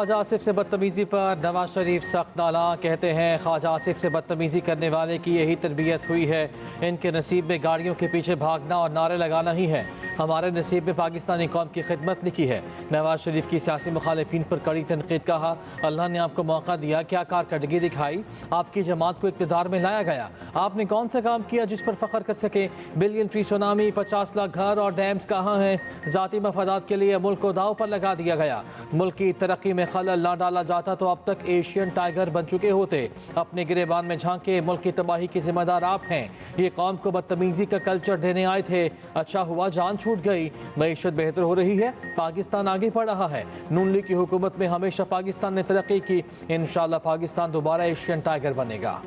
ख्वाजा आसिफ से बदतमीज़ी पर नवाज शरीफ सख्त नाला। कहते हैं ख्वाजा आसिफ से बदतमीज़ी करने वाले की यही तरबियत हुई है। इनके नसीब में गाड़ियों के पीछे भागना और नारे लगाना ही है। हमारे नसीब में पाकिस्तानी कौम की खिदमत लिखी है। नवाज शरीफ की सियासी मुखालिफिन पर कड़ी तनकीद। कहा अल्लाह ने आपको मौका दिया, क्या कारकर्दगी दिखाई, आपकी जमात को इक़्तिदार में लाया गया, आपने कौन सा काम किया जिस पर फ़ख्र कर सके। बिलियन फी सुनामी, 50 लाख घर और डैम्स कहाँ हैं। ज़ाती मफादात के लिए मुल्क को दाव पर लगा दिया गया। मुल्क की तरक्की में खलल ना डाला जाता तो अब तक एशियन टाइगर बन चुके होते। अपने गिरेबान में झांके, मुल्क की तबाही के जिम्मेदार आप हैं। ये कौम को बदतमीजी का कल्चर देने आए थे, अच्छा हुआ जान छूट गई। मईशत बेहतर हो रही है, पाकिस्तान आगे बढ़ रहा है। नून लीग की हुकूमत में हमेशा पाकिस्तान ने तरक्की की। इंशाअल्लाह पाकिस्तान दोबारा एशियन टाइगर बनेगा।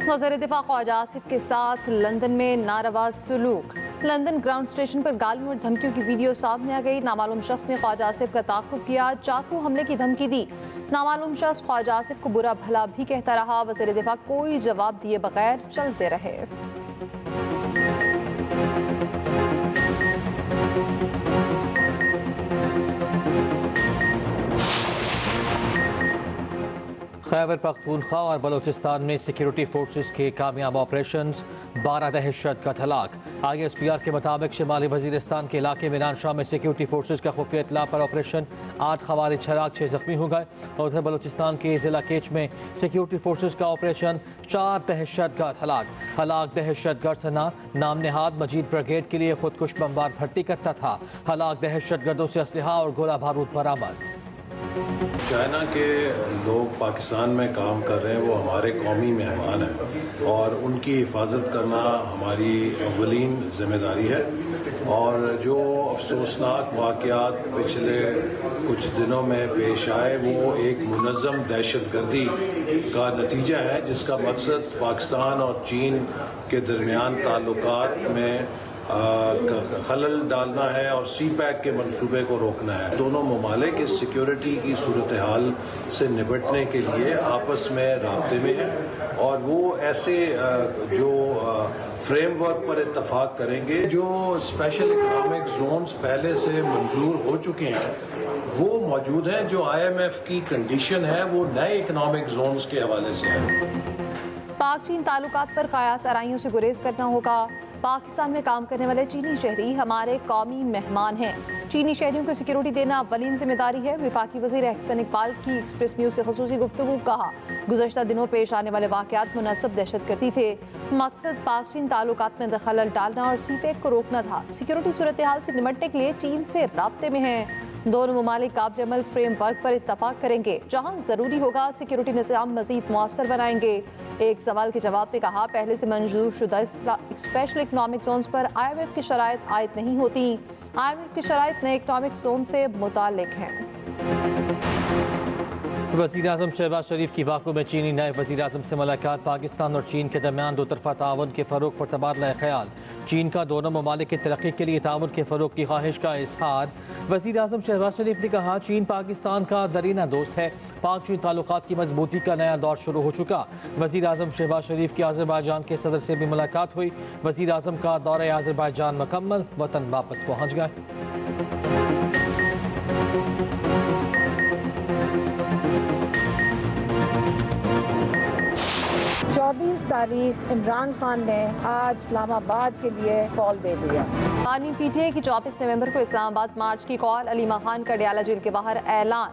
वज़ीर दिफा ख्वाजा आसिफ के साथ लंदन में नारवा सलूक। लंदन ग्राउंड स्टेशन पर गालियों और धमकियों की वीडियो सामने आ गई। नामालूम शख्स ने ख्वाजा आसिफ का ताक़ुब किया, चाकू हमले की धमकी दी। नामालूम शख्स ख्वाजा आसिफ को बुरा भला भी कहता रहा। वज़ीर दिफा कोई जवाब दिए बगैर चलते रहे। खैबर पख्तूनख्वा और बलूचिस्तान में सिक्योरिटी फोर्सेस के कामयाब ऑपरेशंस, 12 दहशतगर्द हलाक। ISPR के मुताबिक शिमाली वजीरिस्तान के इलाके में नानशाह में सिक्योरिटी फोर्सेस का खुफिया इत्तला पर ऑपरेशन, 8 खवारिज हलाक, 6 जख्मी हो गए। और उधर बलूचिस्तान के जिला केच में सिक्योरिटी फोर्सेस का ऑपरेशन, 4 दहशतगर्द हलाक। दहशतगर्द सना नाम नेहाद मजीद ब्रिगेड के लिए खुदकुश बमबार भर्ती करता था। हलाक दहशतगर्दों से असलहा और गोला बारूद बरामद। चाइना के लोग पाकिस्तान में काम कर रहे हैं, वो हमारे कौमी मेहमान हैं और उनकी हिफाजत करना हमारी अव्वलीन जिम्मेदारी है। और जो अफसोसनाक वाक़यात पिछले कुछ दिनों में पेश आए वो एक मुनज़्ज़म दहशतगर्दी का नतीजा है, जिसका मकसद पाकिस्तान और चीन के दरमियान ताल्लुकात में खलल डालना है और CPEC के मंसूबे को रोकना है। दोनों ममालिक इस सिक्योरिटी की सूरत हाल से निपटने के लिए आपस में राब्ते में हैं और वो ऐसे जो फ्रेमवर्क पर इत्तफाक करेंगे। जो स्पेशल इकनॉमिक जोन्स पहले से मंजूर हो चुके हैं वो मौजूद हैं। जो IMF की कंडीशन है वो नए इकनॉमिक जोन्स के हवाले से है। पाक चीन ताल्लुकात पर कयास आराइयों से गुरेज करना होगा। पाकिस्तान में काम करने वाले चीनी शहरी हमारे कौमी मेहमान हैं। चीनी शहरियों को सिक्योरिटी देना अव्वलीन जिम्मेदारी है। वफाकी वज़ीर एहसन इकबाल की एक्सप्रेस न्यूज़ से ख़ुसूसी गुफ्तगू। कहा गुज़श्ता दिनों पेश आने वाले वाक़यात मुनस्सब दहशतगर्दी थे। मकसद पाक चीन ताल्लुकात में खलल डालना और CPEC को रोकना था। सिक्योरिटी सूरत हाल से निपटने के लिए चीन से राब्ते में हैं। दोनों ममालिक काबिल अमल फ्रेमवर्क पर इत्तफाक करेंगे। जहां ज़रूरी होगा सिक्योरिटी निज़ाम मज़ीद मुअस्सर बनाएंगे। एक सवाल के जवाब में कहा पहले से मंजूर शुदा स्पेशल इकनॉमिक जोन्स पर IMF की शराइत आयद नहीं होती। IMF की शराइत नए इकनॉमिक जोन से मुताल्लिक हैं। वज़ीर आज़म शहबाज शरीफ की बाकू में चीनी नायब वज़ीर आज़म से मुलाकात। पाकिस्तान और चीन के दरमियान दो तरफ़ा ताउन के फ़रोग़ पर तबादला ख्याल। चीन का दोनों ममालिक की तरक्की के लिए ताउन के फ़रोग़ की ख्वाहिश का इज़हार। वज़ीर आज़म शहबाज शरीफ ने कहा चीन पाकिस्तान का दरीना दोस्त है। पाक चीन ताल्लुकात की मजबूती का नया दौर शुरू हो चुका। वज़ीर आज़म शहबाज शरीफ की आज़रबाईजान के सदर से भी मुलाकात हुई। वज़ीर आज़म का दौरा आज़रबाईजान मुकम्मल, वतन वापस पहुँच गए। 24 तारीख इमरान खान ने आज इस्लामाबाद के लिए कॉल दे दिया। बानी PTI की 24 नवंबर को इस्लामाबाद मार्च की कॉल। अलीमा खान का डयाला जेल के बाहर ऐलान।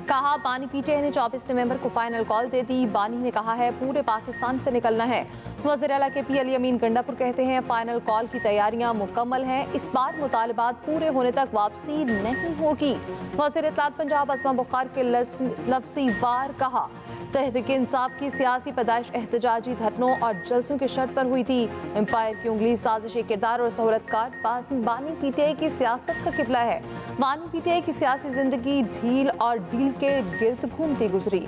कहा बानी PTI ने 24 नवंबर को फाइनल कॉल दे दी। बानी ने कहा है पूरे पाकिस्तान से निकलना है। वज़ीर आला KP अली अमीन गंडापुर कहते हैं फाइनल कॉल की तैयारियां मुकम्मल हैं। इस बार मुतालबात पूरे होने तक वापसी नहीं होगी। वज़ीर इत्तलात पंजाब अस्मा बुखार के लफ्ज़ी वार कहा तहरीक इंसाफ की सियासी पैदाइश एहतजाजी धरनों और जलसों की शर्त पर हुई थी। एम्पायर की उंगली साजिशी किरदार और सहूलतकार बानी PTI की सियासत का किबला है। बानी PTI की सियासी जिंदगी ढील और डील के गिर्द घूमती गुजरी।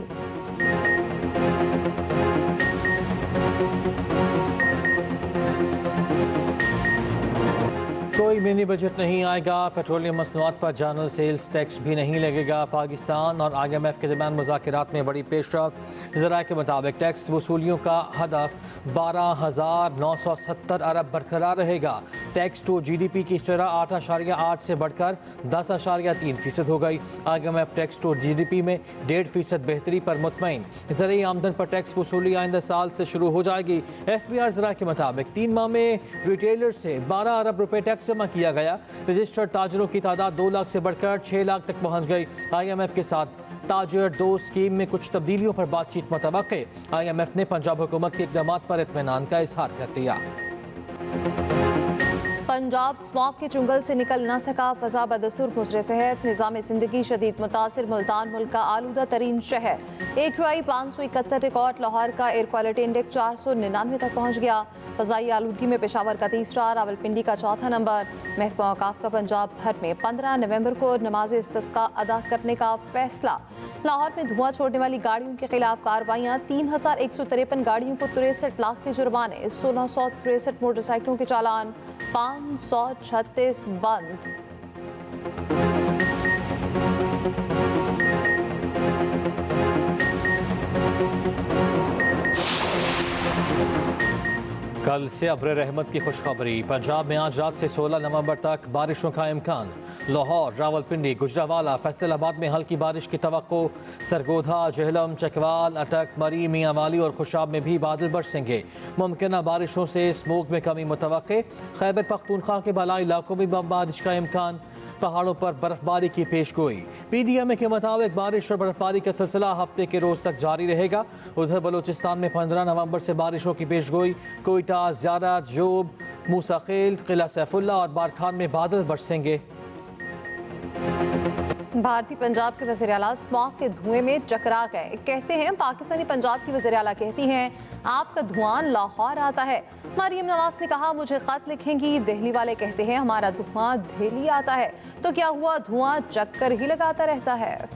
कोई मिनी बजट नहीं आएगा, पेट्रोलियम मसनूआत पर जनरल सेल्स टैक्स भी नहीं लगेगा। पाकिस्तान और IMF के दरमियान मुज़ाकरात में बड़ी पेशरफ। ज़राए के मुताबिक टैक्स वसूलियों का हदफ 12,970 अरब बरकरार रहेगा। टैक्स टू GDP की शरह 8.8 से बढ़कर 10.3% हो गई। IMF टैक्स टू GDP में 1.5% बेहतरी पर मुतमईन। ज़रिए आमदन पर टैक्स वसूली आइंदा साल से शुरू हो जाएगी। FBR ज़राए के मुताबिक 3 माह में रिटेलर से 12 अरब रुपए टैक्स जमा किया गया। रजिस्टर्ड ताजरों की तादाद 2 लाख से बढ़कर 6 लाख तक पहुंच गई। IMF के साथ ताजर 2 स्कीम में कुछ तब्दीलियों पर बातचीत मुतवक्के। IMF ने पंजाब हुकूमत के इक़दामात पर इत्मीनान का इजहार कर दिया। पंजाब स्मॉग के चुंगल से निकल न सका, फजा बदस्तूर खुसरे सेहत, निज़ाम ज़िंदगी शदीद मुतासिर। मुल्तान मुल्क का आलूदा तरीन शहर। AQI 571 record. लाहौर का एयर क्वालिटी इंडेक्स 499 तक पहुँच गया। फ़ज़ाई आलूदगी में पेशावर का 3रा, रावलपिंडी का 4था नंबर। महकमा औकाफ का पंजाब भर में 15 नवंबर को नमाज इस्तिस्का अदा करने का फैसला। लाहौर में धुआं छोड़ने वाली गाड़ियों के खिलाफ कार्रवाइयाँ। 3153 गाड़ियों को 63 लाख के जुर्माने, 1663 मोटरसाइकिलों के चालान, 536 बंद। कल से अब्र रहमत की खुशखबरी। पंजाब में आज रात से 16 नवंबर तक बारिशों का इम्कान। लाहौर, रावलपिंडी, गुजरावाला, फैसलाबाद में हल्की बारिश की तवक्को। सरगोधा, जेहलम, चकवाल, अटक, मरी, मियांवाली और खुशाब में भी बादल बरसेंगे। मुमकिन बारिशों से स्मोक में कमी मुतवक्के। खैबर पख्तूनख्वा के बालाई इलाकों में बारिश का इम्कान। पहाड़ों पर बर्फबारी की पेशगोई। PDMA के मुताबिक बारिश और बर्फबारी का सिलसिला हफ्ते के रोज तक जारी रहेगा। उधर बलूचिस्तान में 15 नवंबर से बारिशों की पेशगोई। कोयटा, ज़ियारत, जोब, मूसाखेल, किला सैफुल्ला और बारखान में बादल बरसेंगे। भारतीय पंजाब के वज़ीर आला स्मॉग के धुएं में चकरा गए। कहते हैं पाकिस्तानी पंजाब की वज़ीर आला कहती हैं आपका धुआं लाहौर आता है। मरियम नवाज ने कहा मुझे खत लिखेंगी। दिल्ली वाले कहते हैं हमारा धुआं दिल्ली आता है। तो क्या हुआ, धुआं चक्कर ही लगाता रहता है।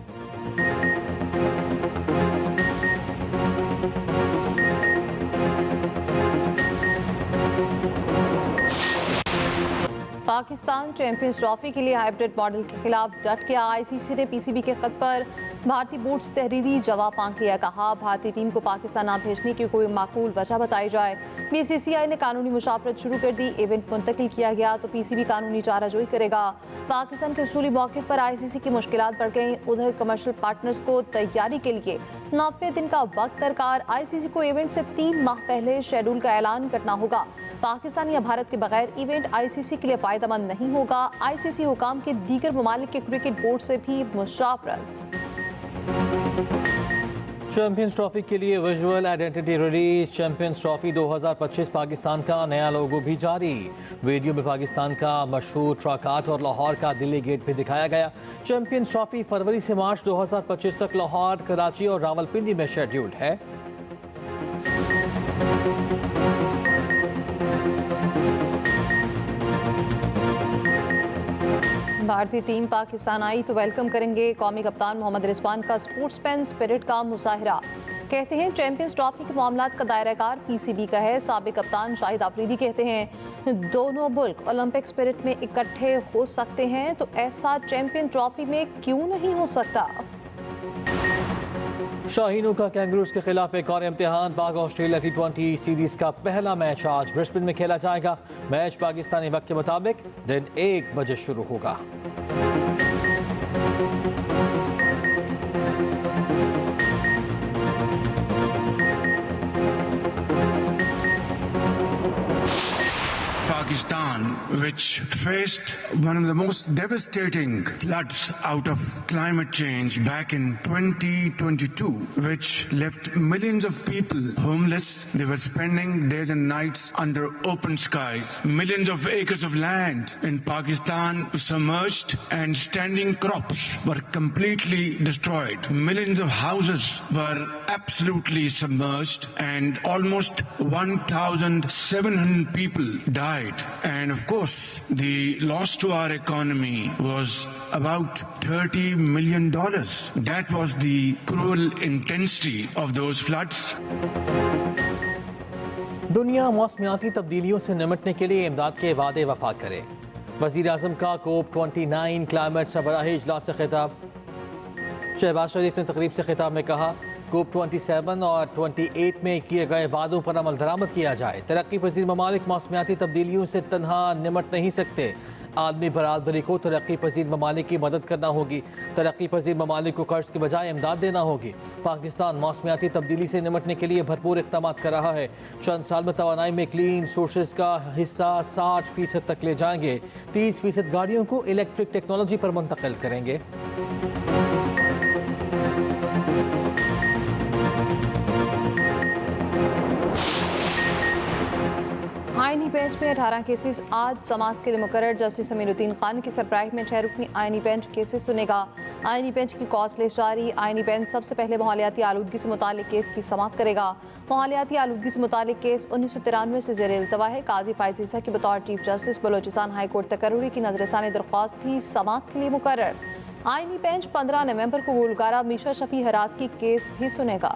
पाकिस्तान चैंपियंस ट्रॉफी के लिए हाइब्रिड मॉडल के खिलाफ डट गया। ICC ने PCB के खत पर भारतीय बोर्ड से तहरीरी जवाब मांग लिया। कहा भारतीय टीम को पाकिस्तान न भेजने की कोई माकूल वजह बताई जाए। BCCI ने कानूनी मुशावरत शुरू कर दी। इवेंट मुंतकिल किया गया तो PCB कानूनी चाराजोई करेगा। पाकिस्तान के उसूली मौक़िफ़ पर ICC की मुश्किलात बढ़ गई। उधर कमर्शियल पार्टनर्स को तैयारी के लिए 90 दिन का वक्त दरकार। ICC को इवेंट से 3 माह पहले शेड्यूल का ऐलान करना होगा। पाकिस्तान या भारत के बगैर इवेंट ICC के लिए फ़ायदेमंद नहीं होगा। ICC हुकाम के दीगर ममालिक के क्रिकेट बोर्ड से भी मुशावरत। चैंपियंस ट्रॉफी के लिए visual identity release. Champions trophy 2025 Pakistan का नया लोगो भी जारी। वीडियो में पाकिस्तान का मशहूर ट्रकाट और लाहौर का दिल्ली गेट भी दिखाया गया। चैंपियंस ट्रॉफी फरवरी से मार्च 2025 तक लाहौर, कराची और रावलपिंडी में शेड्यूल्ड है। भारतीय टीम पाकिस्तान आई तो वेलकम करेंगे। कौमी कप्तान मोहम्मद रिजवान का स्पोर्ट्समैन स्पिरिट का मुजाहिरा। कहते हैं चैंपियंस ट्रॉफी के मामलात का दायराकार PCB का है। साबिक कप्तान शाहिद आफरीदी कहते हैं दोनों मुल्क ओलंपिक स्पिरिट में इकट्ठे हो सकते हैं तो ऐसा चैंपियन ट्रॉफी में क्यों नहीं हो सकता। शाहीनों का कैंगरूज के खिलाफ एक और इम्तिहान। पाक ऑस्ट्रेलिया T20 सीरीज का पहला मैच आज ब्रिस्बेन में खेला जाएगा। मैच पाकिस्तानी वक्त के मुताबिक दिन 1 बजे शुरू होगा। Pakistan, which faced one of the most devastating floods out of climate change back in 2022, which left millions of people homeless. They were spending days and nights under open skies. Millions of acres of land in Pakistan submerged and standing crops were completely destroyed. Millions of houses were absolutely submerged and almost 1,700 people died. And of course, the loss to our economy was about $30 million. That was the cruel intensity of those floods. दुनिया मौसमियाती तब्दीलियों से निमटने के लिए इमदाद के वादे वफा करे। वज़ीर आज़म का COP29 क्लाइमेट सरबराही इजलास से खिताब। शहबाज शरीफ ने तकरीब से खिताब में कहा COP27 और 28 में किए गए वादों पर अमल दरामद किया जाए। तरक्की पजीर ममालिक मौसमियाती तब्दीलियों से तनहा निमट नहीं सकते। आदमी बरादरी को तरक्की पजीर ममालिक की मदद करना होगी। तरक्की पजीर ममालिक को कर्ज के बजाय इमदाद देना होगी। पाकिस्तान मौसमियाती तब्दीली से निमटने के लिए भरपूर इक़दाम कर रहा है। चंद साल में तवानाई में क्लीन सोर्सेज का हिस्सा 60% तक ले जाएंगे। 30% गाड़ियों को इलेक्ट्रिक टेक्नोलॉजी पर मुंतकिल करेंगे। आईनी बेंच में 18 केसेस आज समाअत के लिए मुकर्रर। जस्टिस अमीरुद्दीन खान की सरबराही में 6 रुकनी आईनी बेंच केसेस सुनेगा। आईनी बेंच की कॉज लिस्ट जारी। आईनी बेंच सबसे पहले माहौलियाती आलूदगी से मुतालिक केस की समाअत करेगा। माहौलियाती आलूदगी से मुतालिक केस 1993 से ज़ेर इल्तवा है। काजी फाइज ईसा की बतौर chief justice Balochistan high court तकर्रुरी की नजरसानी दरख्वास्त भी समाअत के लिए मुकर्रर। आईनी बेंच 15 नवंबर को गुलकारा मीशा शफी हरास की केस भी सुनेगा।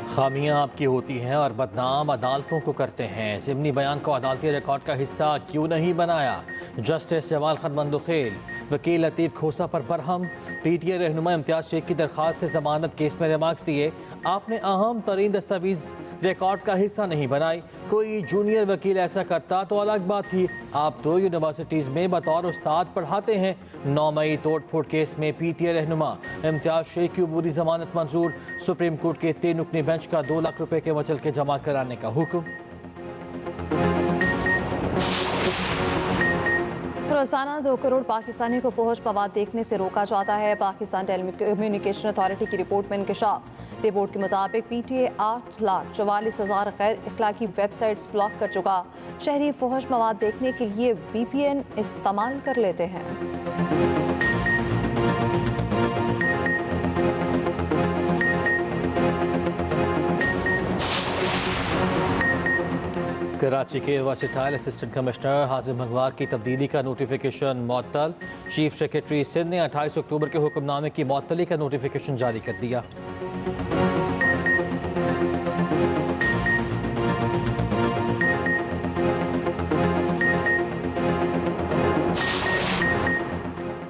खामियां आपकी होती हैं और बदनाम अदालतों को करते हैं। ज़िमनी बयान को अदालती रिकॉर्ड का हिस्सा क्यों नहीं बनाया? जस्टिस जमाल खान मंदुखेल वकील लतीफ़ खोसा पर बरहम। PTA रहनुमा इम्तियाज़ शेख की दरख्वास्त ज़मानत केस में रिमार्क्स दिए। आपने अहम तरीन दस्तावेज़ रिकॉर्ड का हिस्सा नहीं बनाई। कोई जूनियर वकील ऐसा करता तो अलग बात थी। आप 2 यूनिवर्सिटीज़ में बतौर उस्ताद पढ़ाते हैं। 9 मई तोड़ फोड़ केस में PTA रहनुमा इम्तियाज़ शेख की अबूरी ज़मानत मंजूर। सुप्रीम कोर्ट के 3 रुकनी बेंच का 2 लाख रुपए के वचल के जमा कराने का हुक्म। रोजाना 2 करोड़ पाकिस्तानी को फौज मवाद देखने से रोका जाता है। पाकिस्तान टेलीकम्युनिकेशन अथॉरिटी की रिपोर्ट में इंकशाफ। रिपोर्ट के मुताबिक PTA 8,44,000 गैर इखलाकी वेबसाइट्स ब्लॉक कर चुका। शहरी फौज मवाद देखने के लिए VPN इस्तेमाल कर लेते हैं। कराची के वर्सेटाइल असिस्टेंट कमिश्नर हाजिम अगवार की तब्दीली का नोटिफिकेशन मुअत्तल। चीफ सेक्रेटरी सिंध ने 28 अक्टूबर के हुक्मनामे की मुअत्तली का नोटिफिकेशन जारी कर दिया।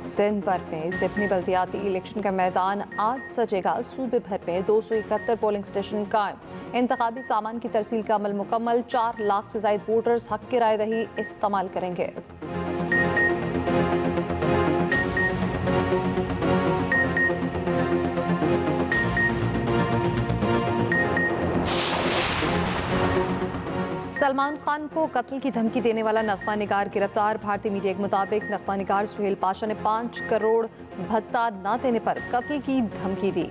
सिंध भर में ज़िमनी बल्दियाती इलेक्शन का मैदान आज सजेगा। सूबे भर में 271 पोलिंग स्टेशन कायम। इंतखाबी सामान की तरसील का अमल मुकम्मल। 4 लाख से ज़ायद वोटर्स हक की राय दही इस्तेमाल करेंगे। सलमान खान को कत्ल की धमकी देने वाला नगमा निगार गिरफ्तार। भारतीय मीडिया के मुताबिक नगमा निगार सुहेल पाशा ने 5 करोड़ भत्ता न देने पर कत्ल की धमकी दी।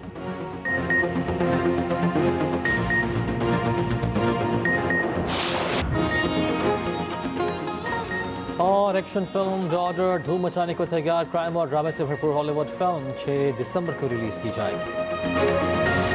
और एक्शन फिल्म डॉटर धूम मचाने को तैयार। क्राइम और ड्रामे से भरपूर हॉलीवुड फिल्म 6 दिसंबर को रिलीज की जाएगी।